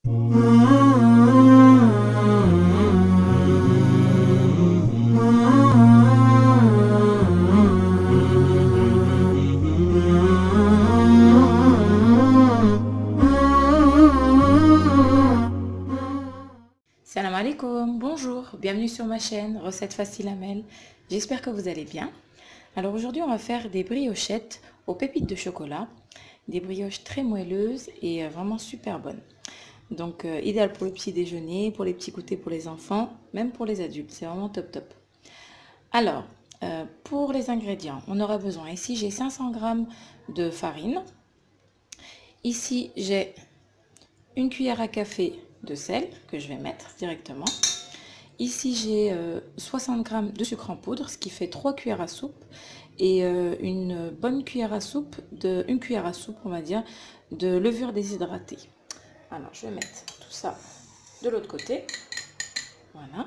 Salam alaikum, bonjour, bienvenue sur ma chaîne Recettes Faciles Amel. J'espère que vous allez bien. Alors aujourd'hui on va faire des briochettes aux pépites de chocolat, des brioches très moelleuses et vraiment super bonnes. Donc idéal pour le petit déjeuner, pour les petits goûters pour les enfants, même pour les adultes, c'est vraiment top top. Alors pour les ingrédients, on aura besoin, ici j'ai 500 g de farine, ici j'ai une cuillère à café de sel que je vais mettre directement. Ici j'ai 60 g de sucre en poudre, ce qui fait 3 cuillères à soupe, et une bonne cuillère à soupe, une cuillère à soupe on va dire, de levure déshydratée. Alors je vais mettre tout ça de l'autre côté. Voilà.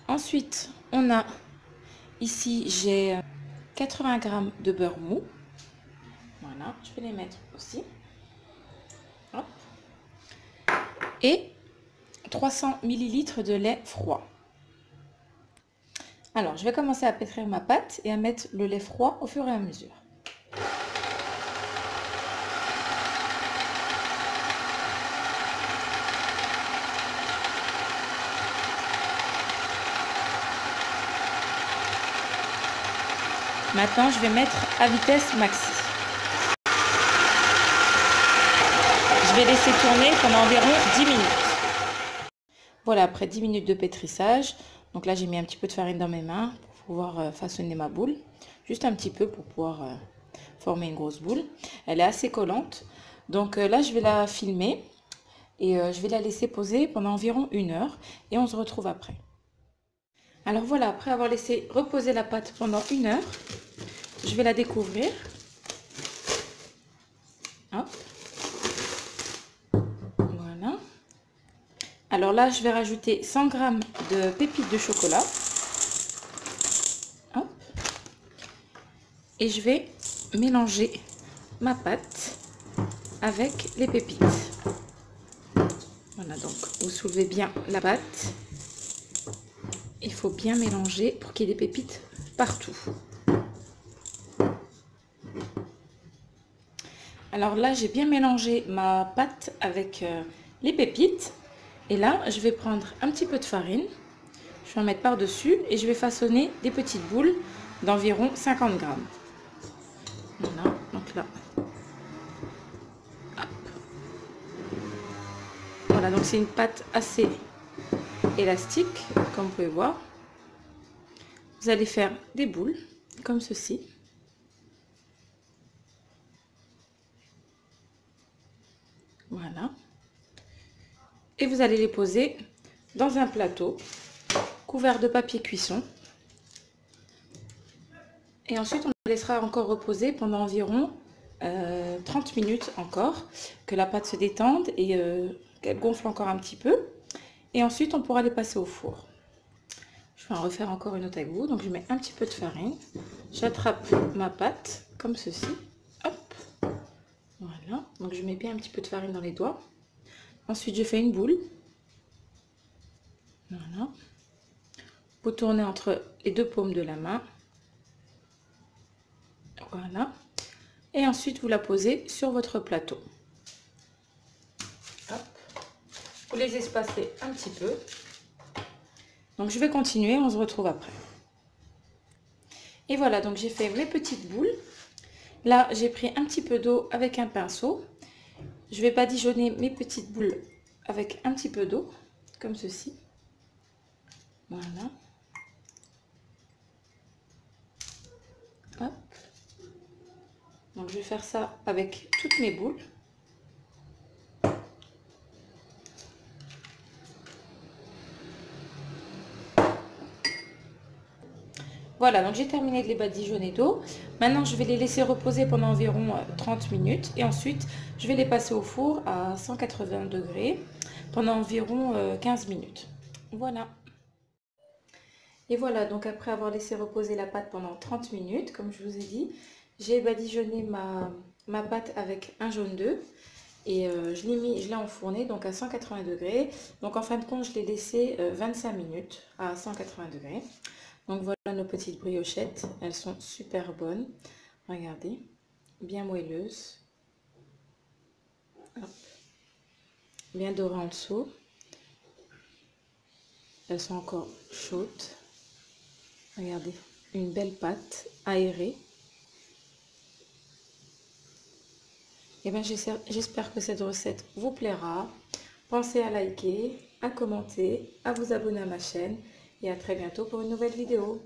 Ensuite on a ici j'ai 80 g de beurre mou. Voilà, je vais les mettre aussi. Hop. Et 300 ml de lait froid. Alors, je vais commencer à pétrir ma pâte et à mettre le lait froid au fur et à mesure. Maintenant, je vais mettre à vitesse maxi. Je vais laisser tourner pendant environ 10 minutes. Voilà, après 10 minutes de pétrissage, donc là j'ai mis un petit peu de farine dans mes mains pour pouvoir façonner ma boule. Juste un petit peu pour pouvoir former une grosse boule. Elle est assez collante. Donc là je vais la filmer et je vais la laisser poser pendant environ 1 heure et on se retrouve après. Alors voilà, après avoir laissé reposer la pâte pendant 1 heure, je vais la découvrir. Hop. Voilà. Alors là, je vais rajouter 100 g de pépites de chocolat. Hop. Et je vais mélanger ma pâte avec les pépites. Voilà, donc vous soulevez bien la pâte. Il faut bien mélanger pour qu'il y ait des pépites partout. Alors là, j'ai bien mélangé ma pâte avec les pépites. Et là, je vais prendre un petit peu de farine. Je vais en mettre par-dessus et je vais façonner des petites boules d'environ 50 g. Voilà, donc là. Hop. Voilà, donc c'est une pâte assez élastique, comme vous pouvez voir. Vous allez faire des boules, comme ceci. Voilà. Et vous allez les poser dans un plateau couvert de papier cuisson. Et ensuite, on les laissera encore reposer pendant environ 30 minutes encore, que la pâte se détende et qu'elle gonfle encore un petit peu. Et ensuite, on pourra les passer au four. Je vais en refaire encore une autre avec vous. Donc, je mets un petit peu de farine. J'attrape ma pâte comme ceci. Hop. Voilà. Donc, je mets bien un petit peu de farine dans les doigts. Ensuite, je fais une boule. Voilà. Vous tournez entre les deux paumes de la main. Voilà. Et ensuite, vous la posez sur votre plateau. Hop. Vous les espacez un petit peu. Donc, je vais continuer. On se retrouve après. Et voilà, donc j'ai fait mes petites boules. Là, j'ai pris un petit peu d'eau avec un pinceau. Je vais badigeonner mes petites boules avec un petit peu d'eau, comme ceci. Voilà. Hop. Donc je vais faire ça avec toutes mes boules. Voilà, donc j'ai terminé de les badigeonner d'eau. Maintenant, je vais les laisser reposer pendant environ 30 minutes. Et ensuite, je vais les passer au four à 180 degrés pendant environ 15 minutes. Voilà. Et voilà, donc après avoir laissé reposer la pâte pendant 30 minutes, comme je vous ai dit, j'ai badigeonné ma pâte avec un jaune d'œuf. Et je l'ai enfourné donc à 180 degrés. Donc en fin de compte, je l'ai laissé 25 minutes à 180 degrés. Donc voilà nos petites briochettes. Elles sont super bonnes. Regardez, bien moelleuses. Hop. Bien dorées en dessous. Elles sont encore chaudes. Regardez, une belle pâte aérée. Et bien j'espère que cette recette vous plaira. Pensez à liker, à commenter, à vous abonner à ma chaîne et à très bientôt pour une nouvelle vidéo.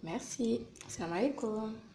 Merci. Salam alaikum.